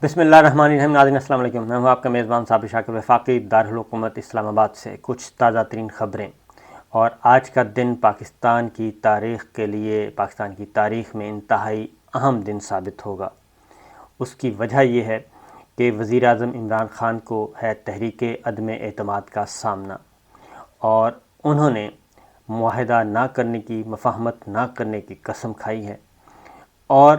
بسم اللہ الرحمن الرحیم۔ ناظرین السلام علیکم، میں ہوں آپ کا میزبان صابر شاکر وفاقی دارالحکومت اسلام آباد سے کچھ تازہ ترین خبریں۔ اور آج کا دن پاکستان کی تاریخ کے لیے، پاکستان کی تاریخ میں انتہائی اہم دن ثابت ہوگا۔ اس کی وجہ یہ ہے کہ وزیر اعظم عمران خان کو ہے تحریک عدم اعتماد کا سامنا، اور انہوں نے معاہدہ نہ کرنے کی، مفاہمت نہ کرنے کی قسم کھائی ہے، اور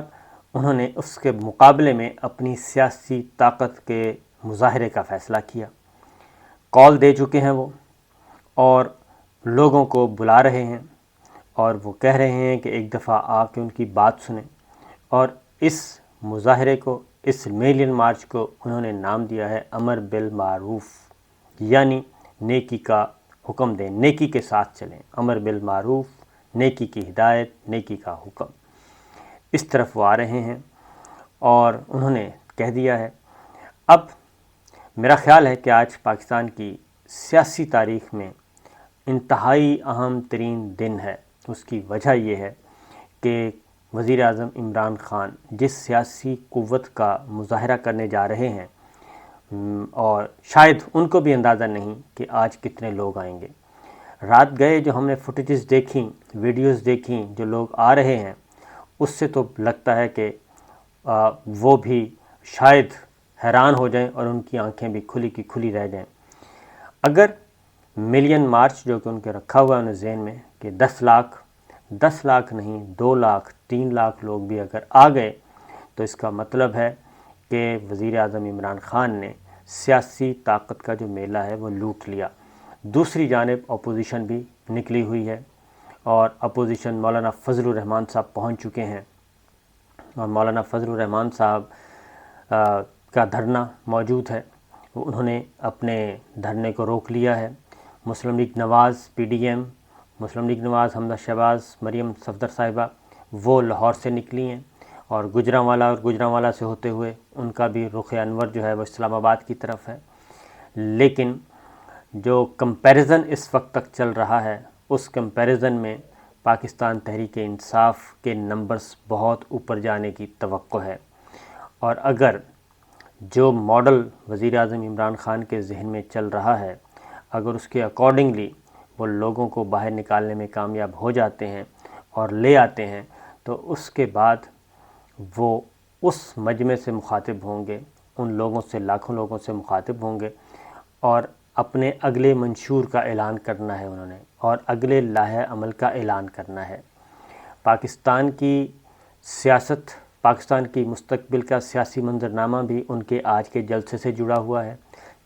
انہوں نے اس کے مقابلے میں اپنی سیاسی طاقت کے مظاہرے کا فیصلہ کیا۔ کال دے چکے ہیں وہ، اور لوگوں کو بلا رہے ہیں، اور وہ کہہ رہے ہیں کہ ایک دفعہ آ کے ان کی بات سنیں۔ اور اس مظاہرے کو، اس ملین مارچ کو انہوں نے نام دیا ہے امر بالمعروف، یعنی نیکی کا حکم دیں، نیکی کے ساتھ چلیں، امر بالمعروف، نیکی کی ہدایت، نیکی کا حکم، اس طرف وہ آ رہے ہیں۔ اور انہوں نے کہہ دیا ہے، اب میرا خیال ہے کہ آج پاکستان کی سیاسی تاریخ میں انتہائی اہم ترین دن ہے۔ اس کی وجہ یہ ہے کہ وزیر اعظم عمران خان جس سیاسی قوت کا مظاہرہ کرنے جا رہے ہیں، اور شاید ان کو بھی اندازہ نہیں کہ آج کتنے لوگ آئیں گے۔ رات گئے جو ہم نے فوٹیجز دیکھیں، ویڈیوز دیکھیں، جو لوگ آ رہے ہیں، اس سے تو لگتا ہے کہ وہ بھی شاید حیران ہو جائیں اور ان کی آنکھیں بھی کھلی کی کھلی رہ جائیں۔ اگر ملین مارچ جو کہ ان کے رکھا ہوا ہے انہیں ذہن میں کہ 10 لاکھ نہیں، 2 لاکھ 3 لاکھ لوگ بھی اگر آ گئے، تو اس کا مطلب ہے کہ وزیر اعظم عمران خان نے سیاسی طاقت کا جو میلہ ہے وہ لوٹ لیا۔ دوسری جانب اپوزیشن بھی نکلی ہوئی ہے، اور اپوزیشن مولانا فضل الرحمان صاحب پہنچ چکے ہیں، اور مولانا فضل الرحمان صاحب کا دھرنا موجود ہے۔ انہوں نے اپنے دھرنے کو روک لیا ہے۔ مسلم لیگ نواز پی ڈی ایم، مسلم لیگ نواز حمزہ شہباز، مریم صفدر صاحبہ، وہ لاہور سے نکلی ہیں، اور گوجرانوالا سے ہوتے ہوئے ان کا بھی رخ انور جو ہے وہ اسلام آباد کی طرف ہے۔ لیکن جو کمپیریزن اس وقت تک چل رہا ہے، اس کمپیریزن میں پاکستان تحریک انصاف کے نمبرز بہت اوپر جانے کی توقع ہے۔ اور اگر جو ماڈل وزیر اعظم عمران خان کے ذہن میں چل رہا ہے، اگر اس کے اکارڈنگلی وہ لوگوں کو باہر نکالنے میں کامیاب ہو جاتے ہیں اور لے آتے ہیں، تو اس کے بعد وہ اس مجمع سے مخاطب ہوں گے، ان لوگوں سے، لاکھوں لوگوں سے مخاطب ہوں گے، اور اپنے اگلے منشور کا اعلان کرنا ہے انہوں نے، اور اگلے لائحہ عمل کا اعلان کرنا ہے۔ پاکستان کی سیاست، پاکستان کی مستقبل کا سیاسی منظرنامہ بھی ان کے آج کے جلسے سے جڑا ہوا ہے۔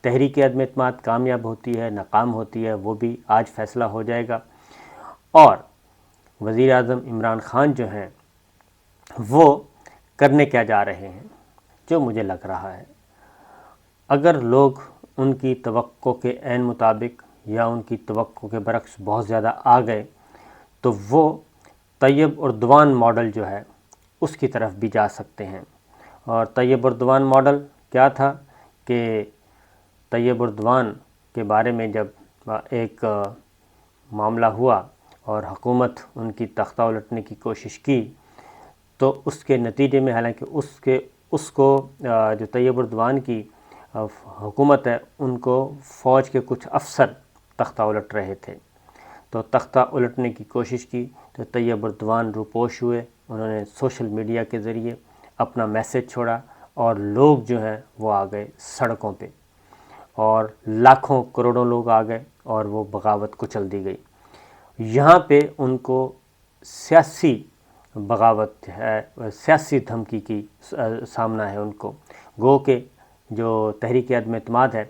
تحریک عدم اعتماد کامیاب ہوتی ہے، ناکام ہوتی ہے، وہ بھی آج فیصلہ ہو جائے گا۔ اور وزیر اعظم عمران خان جو ہیں وہ کرنے کیا جا رہے ہیں، جو مجھے لگ رہا ہے، اگر لوگ ان کی توقع کے عین مطابق یا ان کی توقع کے برعکس بہت زیادہ آ گئے، تو وہ طیب اردوان ماڈل جو ہے اس کی طرف بھی جا سکتے ہیں۔ اور طیب اردوان ماڈل کیا تھا کہ طیب اردوان کے بارے میں جب ایک معاملہ ہوا اور حکومت ان کی تختہ الٹنے کی کوشش کی، تو اس کے نتیجے میں، حالانکہ اس کو جو طیب اردوان کی حکومت ہے، ان کو فوج کے کچھ افسر تختہ الٹ رہے تھے، تو تختہ الٹنے کی کوشش کی، تو طیب اردوان روپوش ہوئے۔ انہوں نے سوشل میڈیا کے ذریعے اپنا میسیج چھوڑا، اور لوگ جو ہیں وہ آ گئے سڑکوں پہ، اور لاکھوں کروڑوں لوگ آ گئے، اور وہ بغاوت کچل دی گئی۔ یہاں پہ ان کو سیاسی بغاوت ہے، سیاسی دھمکی کی سامنا ہے ان کو، گو کہ جو تحریک عدم اعتماد ہے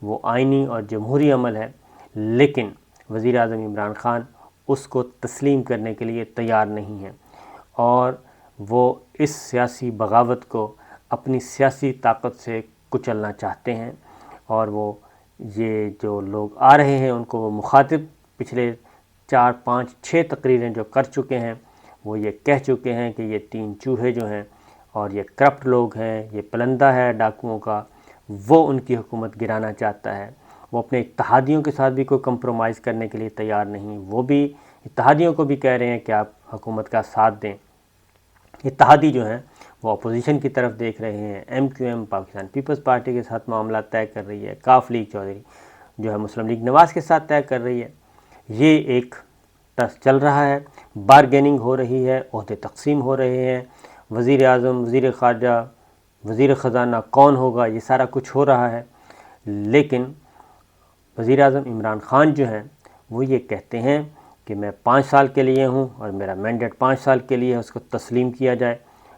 وہ آئینی اور جمہوری عمل ہے، لیکن وزیر اعظم عمران خان اس کو تسلیم کرنے کے لیے تیار نہیں ہیں، اور وہ اس سیاسی بغاوت کو اپنی سیاسی طاقت سے کچلنا چاہتے ہیں۔ اور وہ یہ جو لوگ آ رہے ہیں ان کو وہ مخاطب پچھلے 4 5 6 تقریریں جو کر چکے ہیں، وہ یہ کہہ چکے ہیں کہ یہ 3 چوہے جو ہیں، اور یہ کرپٹ لوگ ہیں، یہ پلندہ ہے ڈاکوؤں کا، وہ ان کی حکومت گرانا چاہتا ہے۔ وہ اپنے اتحادیوں کے ساتھ بھی کوئی کمپرومائز کرنے کے لیے تیار نہیں، وہ بھی اتحادیوں کو بھی کہہ رہے ہیں کہ آپ حکومت کا ساتھ دیں۔ اتحادی جو ہیں وہ اپوزیشن کی طرف دیکھ رہے ہیں، M Q M Pakistan Peoples Party کے ساتھ معاملات طے کر رہی ہے، کاف لیگ چودھری جو ہے مسلم لیگ نواز کے ساتھ طے کر رہی ہے، یہ ایک ٹس چل رہا ہے، بارگیننگ ہو رہی ہے، عہدے تقسیم ہو رہے ہیں، وزیر اعظم، وزیر خارجہ، وزیر خزانہ کون ہوگا، یہ سارا کچھ ہو رہا ہے، لیکن وزیر اعظم عمران خان جو ہیں وہ یہ کہتے ہیں کہ میں 5 سال کے لیے ہوں اور میرا مینڈیٹ 5 سال کے لیے ہے، اس کو تسلیم کیا جائے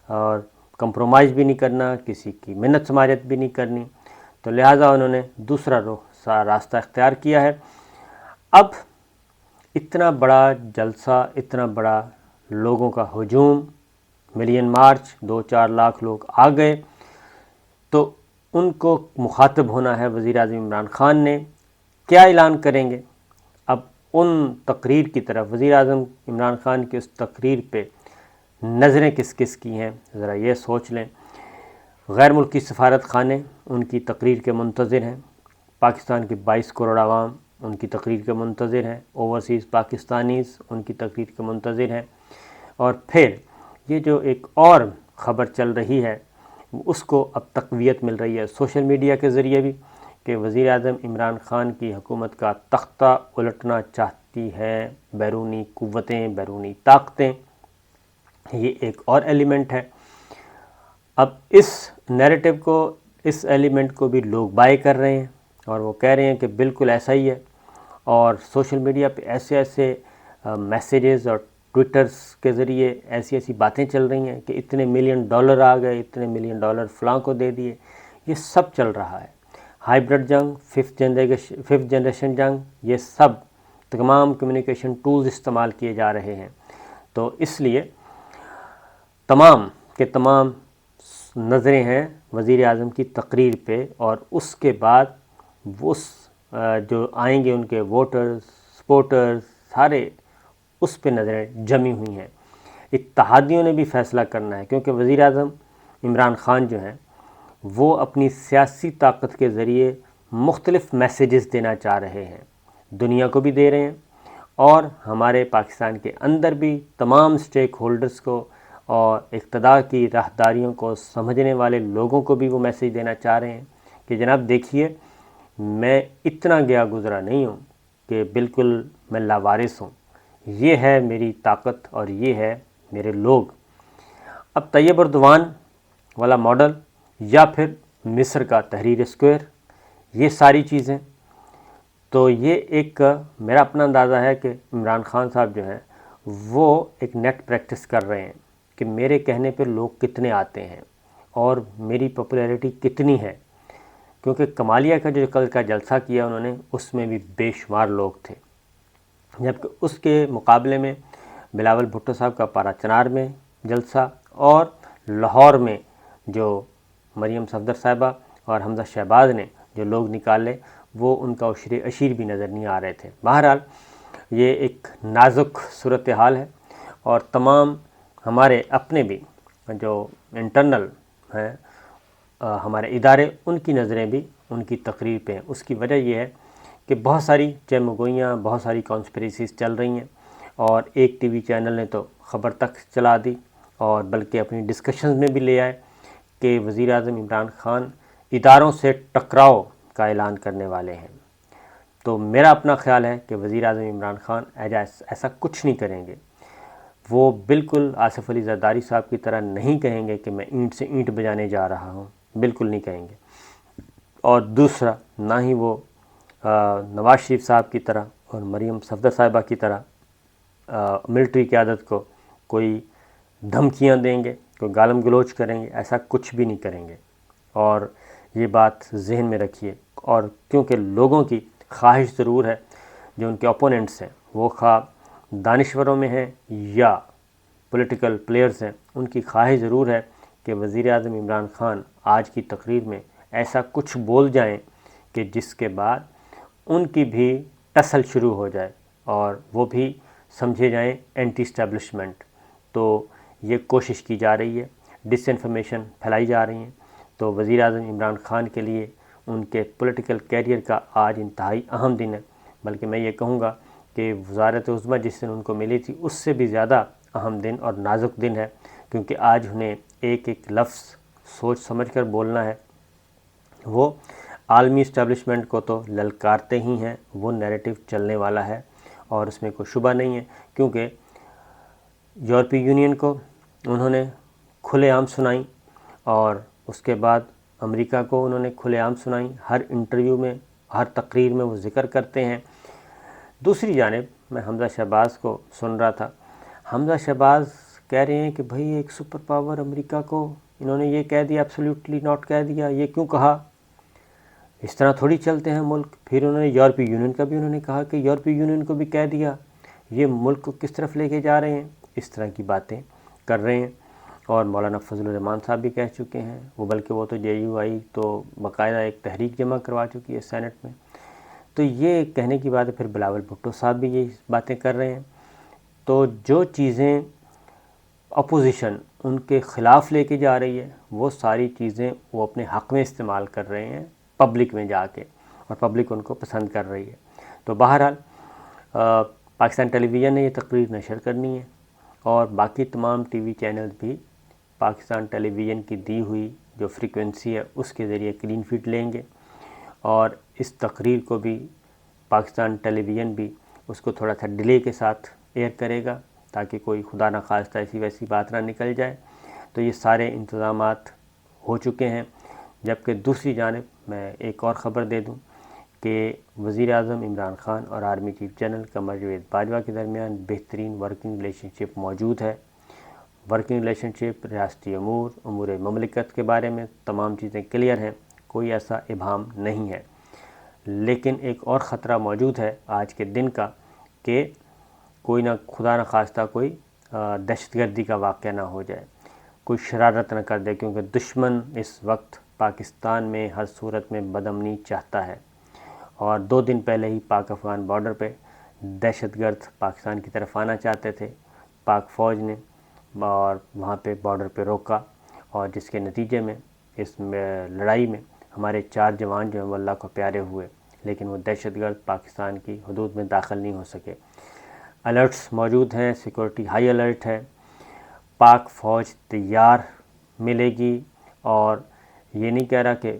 اور کمپرومائز بھی نہیں کرنا، کسی کی منت سماجت بھی نہیں کرنی، تو لہٰذا انہوں نے دوسرا راستہ اختیار کیا ہے۔ اب اتنا بڑا جلسہ، اتنا بڑا لوگوں کا ہجوم، ملین مارچ، 2-4 لاکھ لوگ آ گئے، تو ان کو مخاطب ہونا ہے وزیر اعظم عمران خان نے، کیا اعلان کریں گے؟ اب ان تقریر کی طرف، وزیر اعظم عمران خان کی اس تقریر پہ نظریں کس کس کی ہیں ذرا یہ سوچ لیں۔ غیر ملکی سفارت خانے ان کی تقریر کے منتظر ہیں، پاکستان کی 22 کروڑ عوام ان کی تقریر کے منتظر ہیں، اوورسیز پاکستانیز ان کی تقریر کے منتظر ہیں، اور پھر یہ جو ایک اور خبر چل رہی ہے اس کو اب تقویت مل رہی ہے سوشل میڈیا کے ذریعے بھی، کہ وزیر اعظم عمران خان کی حکومت کا تختہ الٹنا چاہتی ہے بیرونی قوتیں، بیرونی طاقتیں، یہ ایک اور ایلیمنٹ ہے۔ اب اس نیریٹو کو، اس ایلیمنٹ کو بھی لوگ بائی کر رہے ہیں اور وہ کہہ رہے ہیں کہ بالکل ایسا ہی ہے، اور سوشل میڈیا پہ ایسے ایسے میسیجز اور ٹویٹرز کے ذریعے ایسی ایسی باتیں چل رہی ہیں کہ اتنے $ملین آ گئے، اتنے $ملین فلاں کو دے دیے، یہ سب چل رہا ہے۔ ہائیبرڈ جنگ، ففتھ جنریشن جنگ، یہ سب تمام کمیونیکیشن ٹولز استعمال کیے جا رہے ہیں، تو اس لیے تمام کے تمام نظریں ہیں وزیر اعظم کی تقریر پہ، اور اس کے بعد اس جو آئیں گے ان کے ووٹرز، سپورٹرز، سارے اس پہ نظریں جمی ہوئی ہیں۔ اتحادیوں نے بھی فیصلہ کرنا ہے، کیونکہ وزیر اعظم عمران خان جو ہیں وہ اپنی سیاسی طاقت کے ذریعے مختلف میسیجز دینا چاہ رہے ہیں، دنیا کو بھی دے رہے ہیں، اور ہمارے پاکستان کے اندر بھی تمام سٹیک ہولڈرز کو اور اقتدار کی راہداریوں کو سمجھنے والے لوگوں کو بھی وہ میسیج دینا چاہ رہے ہیں کہ جناب دیکھیے، میں اتنا گیا گزرا نہیں ہوں کہ بالکل میں لاوارث ہوں، یہ ہے میری طاقت اور یہ ہے میرے لوگ۔ اب طیب اردوان والا ماڈل یا پھر مصر کا تحریر اسکوائر، یہ ساری چیزیں، تو یہ ایک میرا اپنا اندازہ ہے کہ عمران خان صاحب جو ہیں وہ ایک نیٹ پریکٹس کر رہے ہیں کہ میرے کہنے پہ لوگ کتنے آتے ہیں اور میری پاپولیرٹی کتنی ہے، کیونکہ کمالیہ کا جو کل کا جلسہ کیا انہوں نے، اس میں بھی بے شمار لوگ تھے، جبکہ اس کے مقابلے میں بلاول بھٹو صاحب کا پارا چنار میں جلسہ، اور لاہور میں جو مریم صفدر صاحبہ اور حمزہ شہباز نے جو لوگ نکالے، وہ ان کا عشیر بھی نظر نہیں آ رہے تھے۔ بہرحال یہ ایک نازک صورتحال ہے، اور تمام ہمارے اپنے بھی جو انٹرنل ہیں ہمارے ادارے، ان کی نظریں بھی ان کی تقریر پہ ہیں۔ اس کی وجہ یہ ہے کہ بہت ساری چمگوئیاں، بہت ساری کانسپریسیز چل رہی ہیں، اور ایک ٹی وی چینل نے تو خبر تک چلا دی، اور بلکہ اپنی ڈسکشنز میں بھی لے آئے کہ وزیر اعظم عمران خان اداروں سے ٹکراؤ کا اعلان کرنے والے ہیں۔ تو میرا اپنا خیال ہے کہ وزیر اعظم عمران خان ایسا کچھ نہیں کریں گے، وہ بالکل آصف علی زرداری صاحب کی طرح نہیں کہیں گے کہ میں اینٹ سے اینٹ بجانے جا رہا ہوں، بالکل نہیں کہیں گے، اور دوسرا نہ ہی وہ نواز شریف صاحب کی طرح اور مریم صفدر صاحبہ کی طرح ملٹری قیادت کو کوئی دھمکیاں دیں گے، کوئی گالم گلوچ کریں گے، ایسا کچھ بھی نہیں کریں گے، اور یہ بات ذہن میں رکھیے۔ اور کیونکہ لوگوں کی خواہش ضرور ہے، جو ان کے اپوننٹس ہیں وہ خواہ دانشوروں میں ہیں یا پولیٹیکل پلیئرز ہیں، ان کی خواہش ضرور ہے کہ وزیر اعظم عمران خان آج کی تقریر میں ایسا کچھ بول جائیں کہ جس کے بعد ان کی بھی ٹسل شروع ہو جائے اور وہ بھی سمجھے جائیں اینٹی اسٹیبلشمنٹ۔ تو یہ کوشش کی جا رہی ہے، ڈس انفارمیشن پھیلائی جا رہی ہیں، تو وزیر اعظم عمران خان کے لیے ان کے پولیٹیکل کیریئر کا آج انتہائی اہم دن ہے، بلکہ میں یہ کہوں گا کہ وزارت عظمیٰ جس دن ان کو ملی تھی اس سے بھی زیادہ اہم دن اور نازک دن ہے، کیونکہ آج انہیں ایک ایک لفظ سوچ سمجھ کر بولنا ہے۔ وہ عالمی اسٹیبلشمنٹ کو تو للکارتے ہی ہیں، وہ نیریٹو چلنے والا ہے اور اس میں کوئی شبہ نہیں ہے، کیونکہ یورپی یونین کو انہوں نے کھلے عام سنائیں اور اس کے بعد امریکہ کو انہوں نے کھلے عام سنائیں، ہر انٹرویو میں، ہر تقریر میں وہ ذکر کرتے ہیں۔ دوسری جانب میں حمزہ شہباز کو سن رہا تھا، حمزہ شہباز کہہ رہے ہیں کہ بھئی ایک سپر پاور امریکہ کو انہوں نے یہ کہہ دیا، ایبسلیوٹلی ناٹ کہہ دیا، یہ کیوں کہا؟ اس طرح تھوڑی چلتے ہیں ملک۔ پھر انہوں نے یورپی یونین کا بھی انہوں نے کہا کہ یورپی یونین کو بھی کہہ دیا، یہ ملک کو کس طرف لے کے جا رہے ہیں؟ اس طرح کی باتیں کر رہے ہیں۔ اور مولانا فضل الرحمان صاحب بھی کہہ چکے ہیں، وہ بلکہ وہ تو جے یو آئی تو باقاعدہ ایک تحریک جمع کروا چکی ہے سینٹ میں۔ تو یہ کہنے کی بات ہے۔ پھر بلاول بھٹو صاحب بھی یہی باتیں کر رہے ہیں۔ تو جو چیزیں اپوزیشن ان کے خلاف لے کے جا رہی ہے، وہ ساری چیزیں وہ اپنے حق میں استعمال کر رہے ہیں پبلک میں جا کے، اور پبلک ان کو پسند کر رہی ہے۔ تو بہرحال پاکستان ٹیلی ویژن نے یہ تقریر نشر کرنی ہے، اور باقی تمام ٹی وی چینلز بھی پاکستان ٹیلی ویژن کی دی ہوئی جو فریکوینسی ہے اس کے ذریعے کلین فیڈ لیں گے، اور اس تقریر کو بھی پاکستان ٹیلی ویژن بھی اس کو تھوڑا سا ڈیلے کے ساتھ ایئر کرے گا، تاکہ کوئی خدا نخواستہ ایسی ویسی بات نہ نکل جائے۔ تو یہ سارے انتظامات ہو چکے ہیں۔ جبکہ دوسری جانب میں ایک اور خبر دے دوں کہ وزیر اعظم عمران خان اور army chief general Qamar Javed Bajwa کے درمیان بہترین ورکنگ ریلیشن شپ موجود ہے۔ ورکنگ ریلیشن شپ، ریاستی امور، امور مملکت کے بارے میں تمام چیزیں کلیئر ہیں، کوئی ایسا ابہام نہیں ہے۔ لیکن ایک اور خطرہ موجود ہے آج کے دن کا، کہ کوئی نہ خدا نہ خواستہ کوئی دہشت گردی کا واقعہ نہ ہو جائے، کوئی شرارت نہ کر دے، کیونکہ دشمن اس وقت پاکستان میں ہر صورت میں بدامنی چاہتا ہے۔ اور 2 دن پہلے ہی پاک افغان بارڈر پہ دہشت گرد پاکستان کی طرف آنا چاہتے تھے، پاک فوج نے اور وہاں پہ بارڈر پہ روکا، اور جس کے نتیجے میں اس لڑائی میں ہمارے 4 جوان جو ہیں وہ اللہ کو پیارے ہوئے، لیکن وہ دہشت گرد پاکستان کی حدود میں داخل نہیں ہو سکے۔ الرٹس موجود ہیں، سیکورٹی ہائی الرٹ ہے، پاک فوج تیار ملے گی، اور یہ نہیں کہہ رہا کہ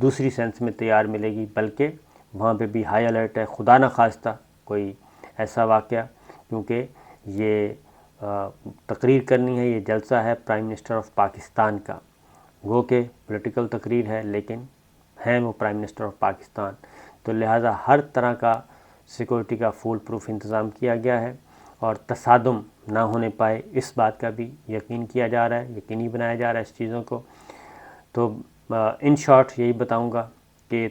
دوسری سینس میں تیار ملے گی، بلکہ وہاں پہ بھی ہائی الرٹ ہے، خدا نہ خواستہ کوئی ایسا واقعہ، کیونکہ یہ تقریر کرنی ہے، یہ جلسہ ہے پرائم منسٹر آف پاکستان کا، وہ کہ پولیٹیکل تقریر ہے لیکن ہیں وہ پرائم منسٹر آف پاکستان، تو لہٰذا ہر طرح کا سیکورٹی کا فول پروف انتظام کیا گیا ہے، اور تصادم نہ ہونے پائے اس بات کا بھی یقین کیا جا رہا ہے، یقینی بنایا جا رہا ہے اس چیزوں کو۔ تو ان شارٹ یہی بتاؤں گا کہ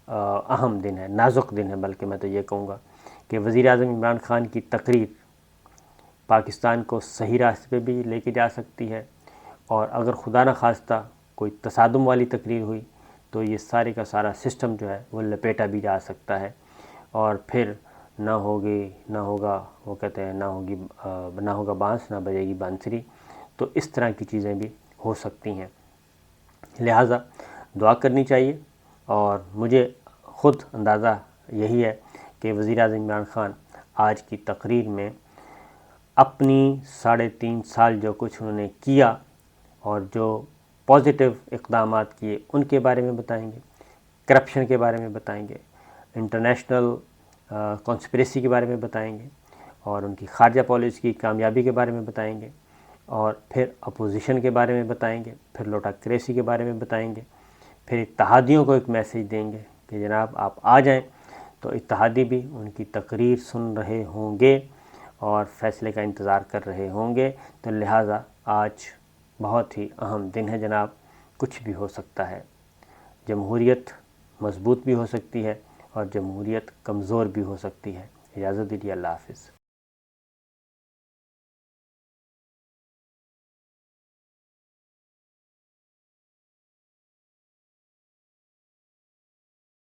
اہم دن ہے، نازک دن ہے، بلکہ میں تو یہ کہوں گا کہ وزیر اعظم عمران خان کی تقریر پاکستان کو صحیح راستے پہ بھی لے کے جا سکتی ہے، اور اگر خدا نہ خواستہ کوئی تصادم والی تقریر ہوئی تو یہ سارے کا سارا سسٹم جو ہے وہ لپیٹا بھی جا سکتا ہے، اور پھر نہ ہوگا وہ کہتے ہیں نہ ہوگا بانس نہ بجے گی بانسری، تو اس طرح کی چیزیں بھی ہو سکتی ہیں۔ لہٰذا دعا کرنی چاہیے، اور مجھے خود اندازہ یہی ہے کہ وزیر اعظم عمران خان آج کی تقریر میں اپنی 3.5 سال جو کچھ انہوں نے کیا اور جو پازیٹیو اقدامات کیے ان کے بارے میں بتائیں گے، کرپشن کے بارے میں بتائیں گے، انٹرنیشنل کانسپریسی کے بارے میں بتائیں گے، اور ان کی خارجہ پالیسی کی کامیابی کے بارے میں بتائیں گے، اور پھر اپوزیشن کے بارے میں بتائیں گے، پھر لوٹاکریسی کے بارے میں بتائیں گے، پھر اتحادیوں کو ایک میسیج دیں گے کہ جناب آپ آ جائیں۔ تو اتحادی بھی ان کی تقریر سن رہے ہوں گے اور فیصلے کا انتظار کر رہے ہوں گے۔ تو لہٰذا آج بہت ہی اہم دن ہے جناب، کچھ بھی ہو سکتا ہے، جمہوریت مضبوط بھی ہو سکتی ہے اور جمہوریت کمزور بھی ہو سکتی ہے۔ اجازت دیجیے، اللہ حافظ۔